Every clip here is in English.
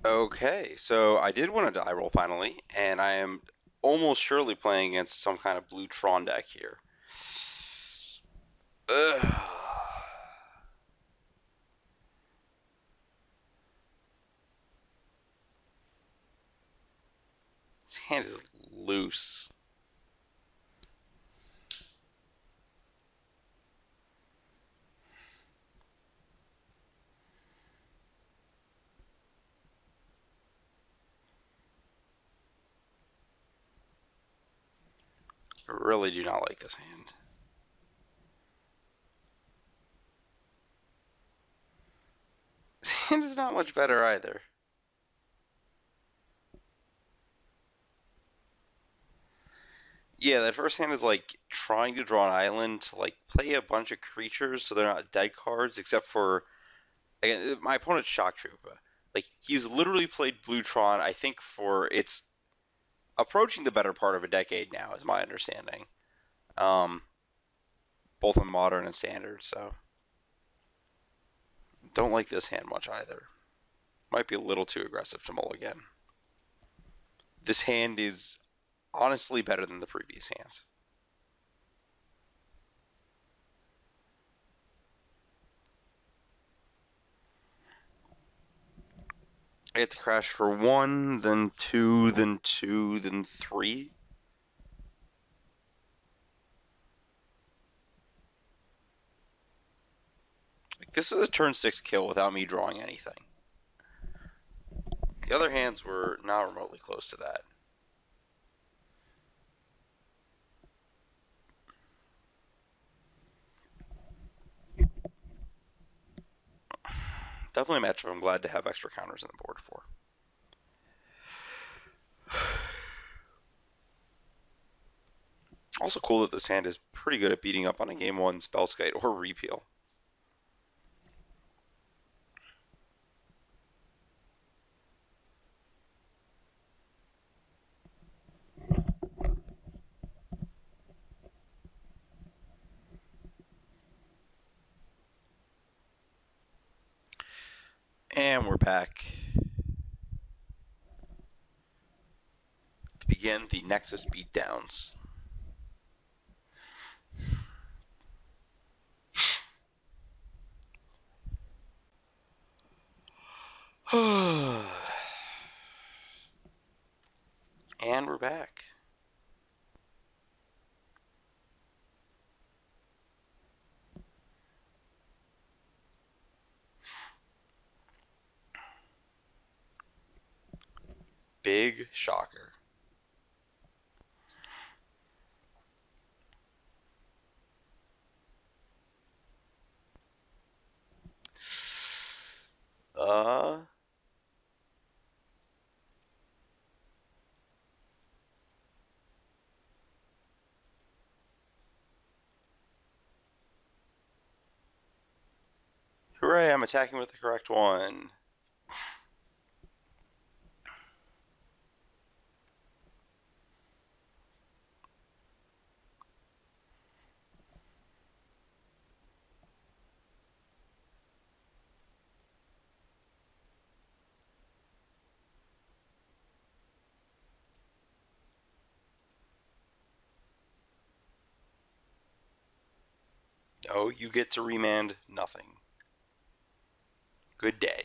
Okay, so I did win a die roll finally, and I am almost surely playing against some kind of blue Tron deck here. Ugh. His hand is loose. I really do not like this hand. This hand is not much better either. Yeah, that first hand is like trying to draw an island to like play a bunch of creatures so they're not dead cards, except for again, my opponent's Shock Trooper. Like he's literally played Blue Tron, I think for it's approaching the better part of a decade now, is my understanding. Um, both in modern and standard, so don't like this hand much either. Might be a little too aggressive to mulligan. This hand is honestly better than the previous hands. I get to crash for 1, then 2, then 2, then 3. Like, this is a turn 6 kill without me drawing anything. The other hands were not remotely close to that. Definitely a matchup I'm glad to have extra counters on the board for. Also cool that this hand is pretty good at beating up on a game 1 Spellskite or Repeal. And we're back to begin the Nexus beatdowns. And we're back. Big shocker. Uh, Hooray, I'm attacking with the correct one. No, you get to remand nothing. Good day.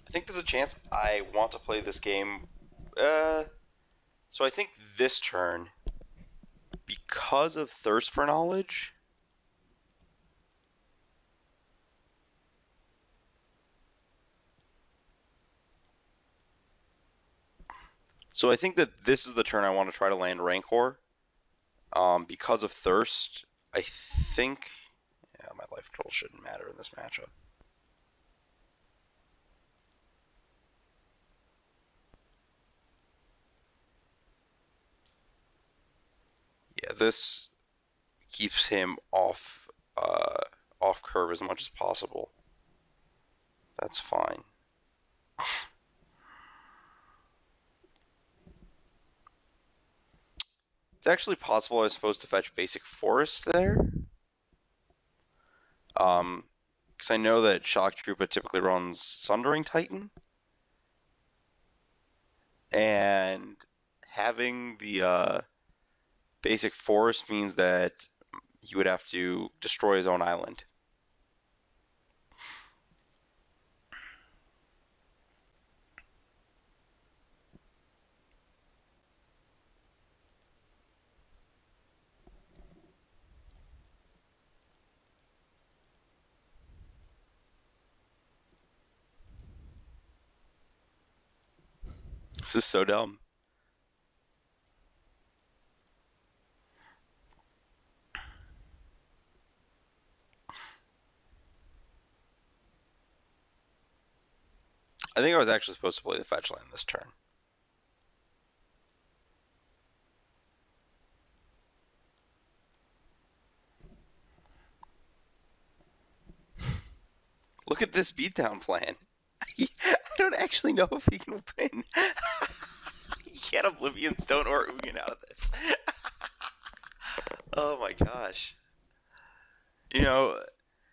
I think there's a chance I want to play this game. So I think this turn, because of Thirst for Knowledge, so I think that this is the turn I want to try to land Rancor. Because of Thirst, I think... Yeah, my life total shouldn't matter in this matchup. Yeah, this keeps him off curve as much as possible. That's fine. It's actually possible I was supposed to fetch Basic Forest there. Because I know that Shock Troopa typically runs Sundering Titan, and having the basic forest means that he would have to destroy his own island. This is so dumb. I think I was actually supposed to play the fetch land this turn. Look at this beatdown plan. I don't actually know if he can win. He can't Oblivion Stone or Ugin out of this. Oh my gosh. You know,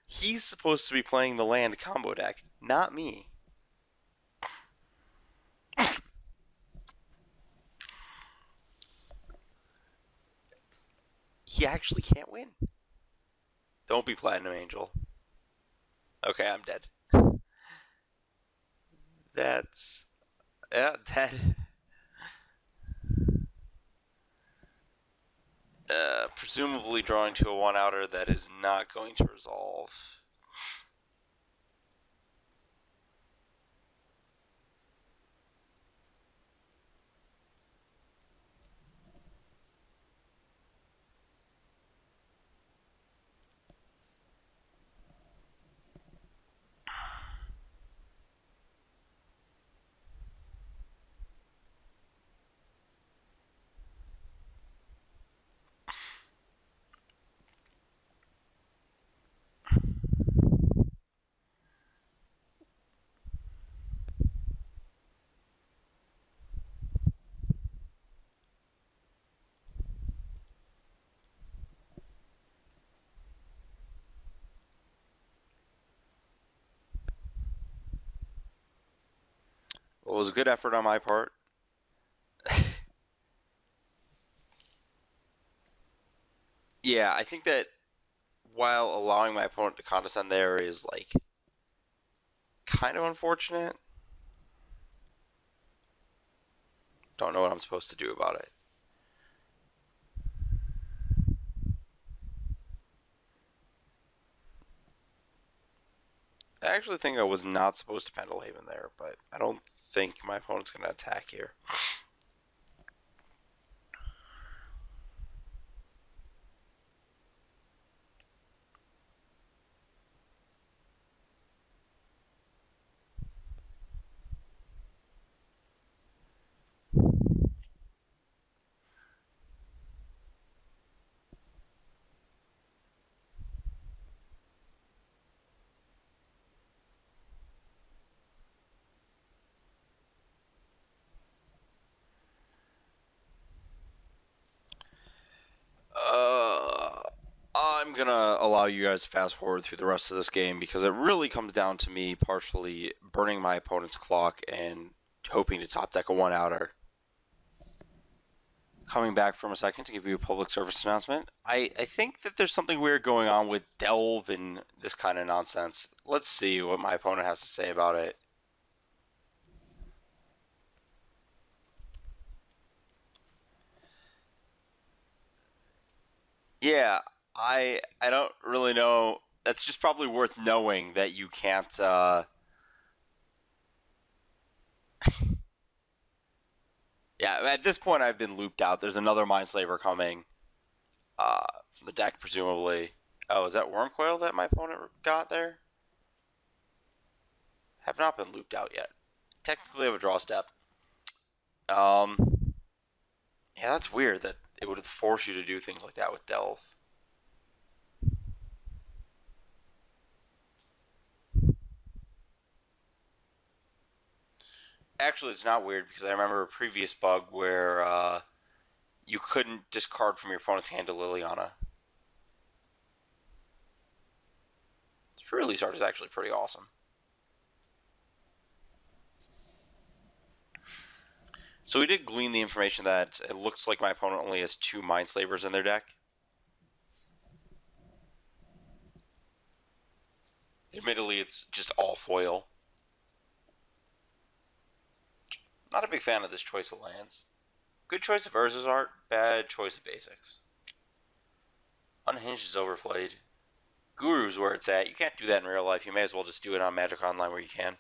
he's supposed to be playing the land combo deck, not me. He actually can't win. Don't be Platinum Angel. Okay, I'm dead. That's... Yeah, dead. Presumably drawing to a one-outer that is not going to resolve. Well, it was a good effort on my part. Yeah, I think that while allowing my opponent to condescend there is, like, kind of unfortunate. Don't know what I'm supposed to do about it. I actually think I was not supposed to Pendelhaven there, but I don't think my opponent's going to attack here. I'm going to allow you guys to fast forward through the rest of this game because it really comes down to me partially burning my opponent's clock and hoping to top deck a one-outer. Coming back from a second to give you a public service announcement. I think that there's something weird going on with Delve and this kind of nonsense. Let's see what my opponent has to say about it. Yeah, I don't really know. That's just probably worth knowing that you can't. Yeah, at this point I've been looped out. There's another Mindslaver coming from the deck, presumably. Oh, is that Wormcoil that my opponent got there? Have not been looped out yet. Technically, I have a draw step. Yeah, that's weird that it would force you to do things like that with Delve. Actually, it's not weird because I remember a previous bug where you couldn't discard from your opponent's hand to Liliana. It's pre-release art is actually pretty awesome. So we did glean the information that it looks like my opponent only has 2 Mindslavers in their deck. Admittedly, it's just all foil. Not a big fan of this choice of lands. Good choice of Urza's art, bad choice of basics. Unhinged is overplayed. Guru's where it's at. You can't do that in real life. You may as well just do it on Magic Online where you can.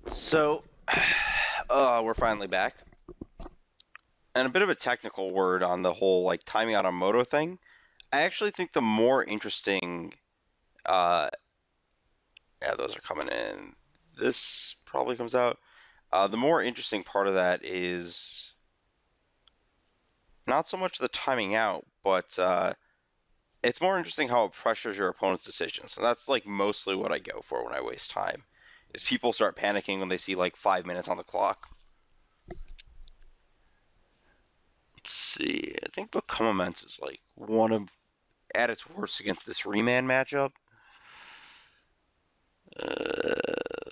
So, we're finally back. And a bit of a technical word on the whole like timing out on Moto thing. I actually think the more interesting, yeah, those are coming in. This probably comes out. The more interesting part of that is not so much the timing out, but it's more interesting how it pressures your opponent's decisions. And that's like mostly what I go for when I waste time. Is people start panicking when they see like 5 minutes on the clock. Let's see. I think Become Immense is like one of at its worst against this Remand matchup.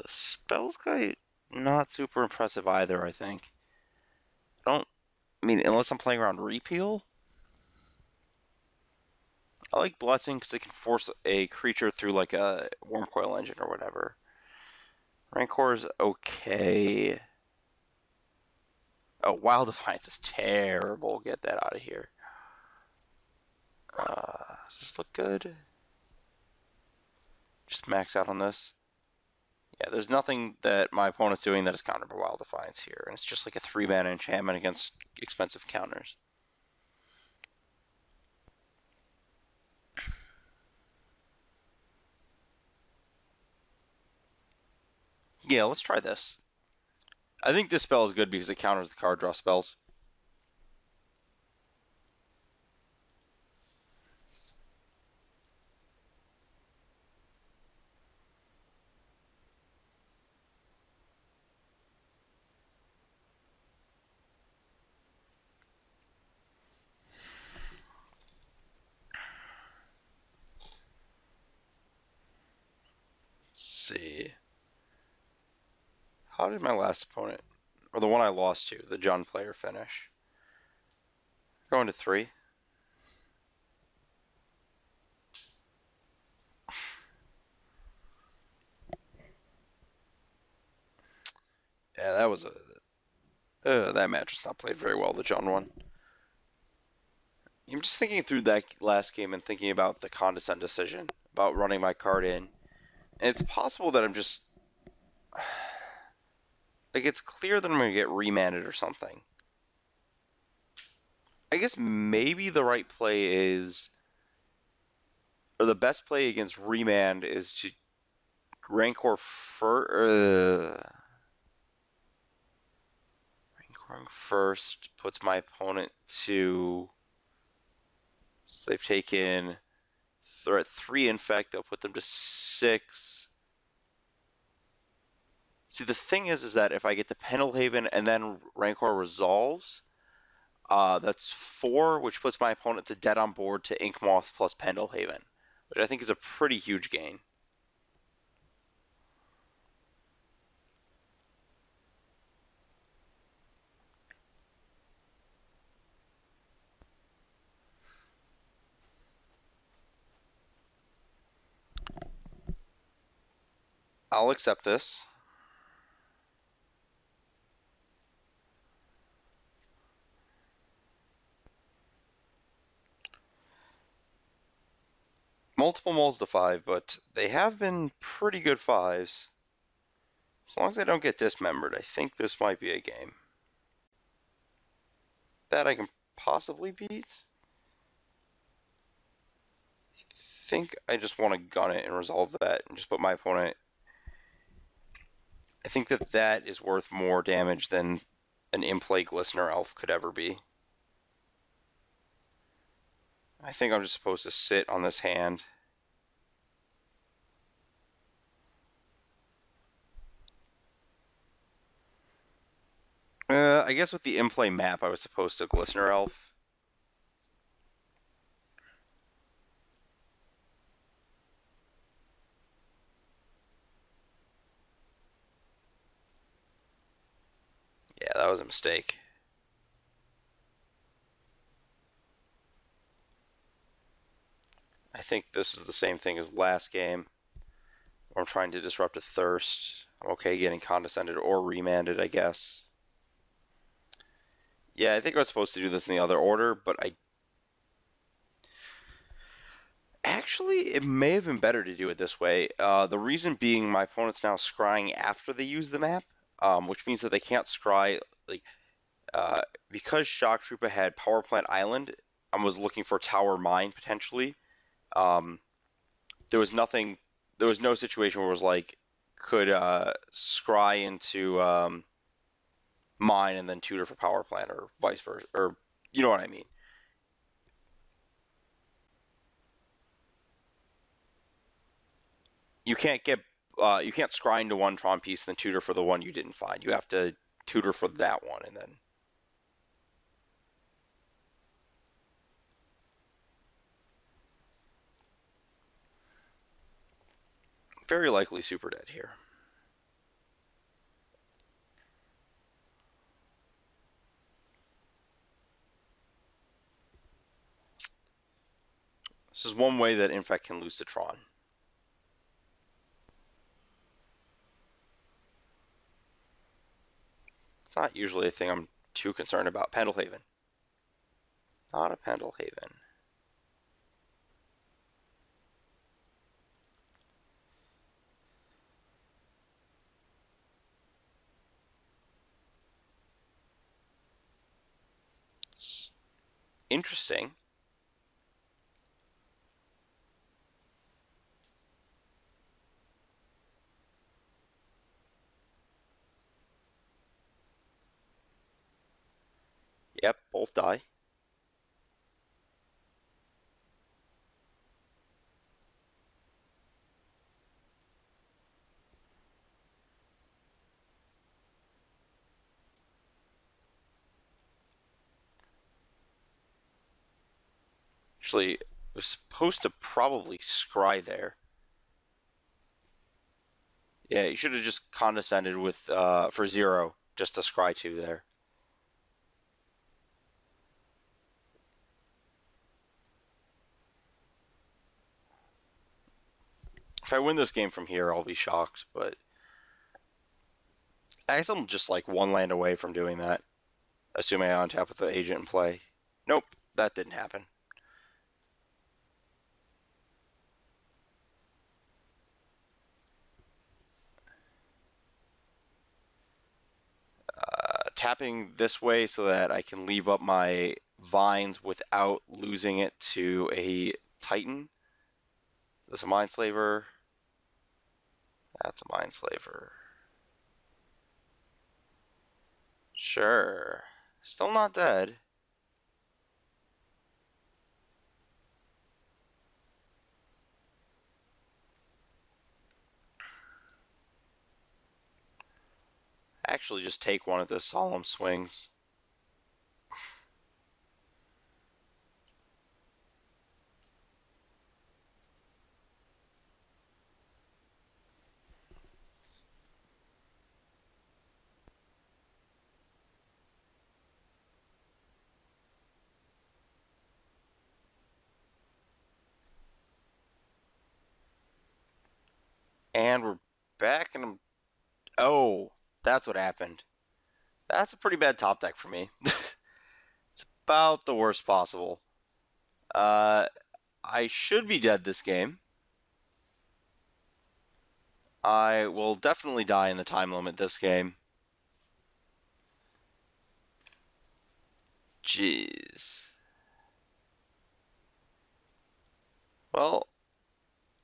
Spells guy, not super impressive either, I think. I mean, unless I'm playing around Repeal. I like Blessing because it can force a creature through like a Wormcoil Engine or whatever. Rancor's okay. Oh, Wild Defiance is terrible. Get that out of here. Does this look good? Just max out on this. Yeah, there's nothing that my opponent's doing that is countered by Wild Defiance here. And it's just like a 3-mana enchantment against expensive counters. Yeah, let's try this. I think this spell is good because it counters the card draw spells. Let's see. How did my last opponent, or the one I lost to, the John player, finish? Going to 3. Yeah, that was that match was not played very well, the John one. I'm just thinking through that last game and thinking about the Condescend decision, about running my card in. And it's possible that I'm just... Like, it's clear that I'm going to get remanded or something. I guess maybe the right play is... Or the best play against remand is to Rancor first puts my opponent to... So they've taken... They're at 3 infect. They'll put them to 6. See, the thing is that if I get to Pendelhaven and then Rancor resolves, that's 4, which puts my opponent to dead on board to Inkmoth plus Pendelhaven, which I think is a pretty huge gain. I'll accept this. Multiple mulls to 5, but they have been pretty good 5s. As long as I don't get dismembered, I think this might be a game. That I can possibly beat. I think I just want to gun it and resolve that and just put my opponent... I think that that is worth more damage than an in-play Glistener Elf could ever be. I think I'm just supposed to sit on this hand. I guess with the in-play map, I was supposed to Glistener Elf. Yeah, that was a mistake. I think this is the same thing as last game. I'm trying to disrupt a thirst. I'm okay getting condescended or remanded, I guess. Yeah, I think I was supposed to do this in the other order, but I... Actually, it may have been better to do it this way. The reason being my opponent's now scrying after they use the map, which means that they can't scry... like because Shock Trooper had Power Plant Island, I was looking for Tower Mine, potentially. Um, there was nothing... There was no situation where it was like, could scry into mine and then tutor for Power Plant, or vice versa, or you know what I mean. You can't get you can't scry into one Tron piece and then tutor for the one you didn't find. You have to tutor for that one and then. Very likely super dead here. This is one way that Infect can lose to Tron. It's not usually a thing I'm too concerned about. Pendlehaven. Not a Pendlehaven. It's interesting. Yep, both die. Actually, it was supposed to probably scry there. Yeah, you should have just condescended with for 0, just to scry 2 there. If I win this game from here, I'll be shocked, but I guess I'm just like one land away from doing that, assuming I untap with the agent in play. Nope, that didn't happen. Tapping this way so that I can leave up my vines without losing it to a Titan. That's a Mindslaver. That's a Mindslaver. Sure. Still not dead. Actually, just take one of the solemn swings. And we're back, and oh, that's what happened. That's a pretty bad top deck for me. It's about the worst possible. I should be dead this game. I will definitely die in the time limit this game. Jeez. Well,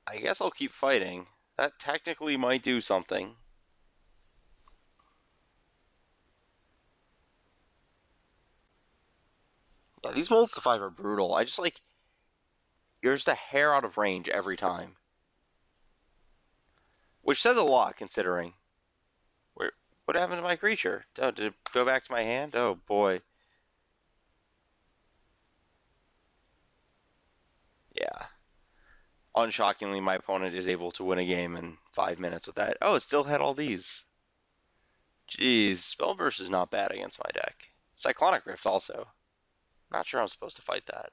I guess I'll keep fighting. That technically might do something. Yeah, these molds to 5 are brutal. I just like... You're just a hair out of range every time. Which says a lot, considering... What happened to my creature? Oh, did it go back to my hand? Oh boy. Yeah. Unshockingly, my opponent is able to win a game in 5 minutes with that. Oh, it still had all these. Jeez, Spellburst is not bad against my deck. Cyclonic Rift also. Not sure I'm supposed to fight that.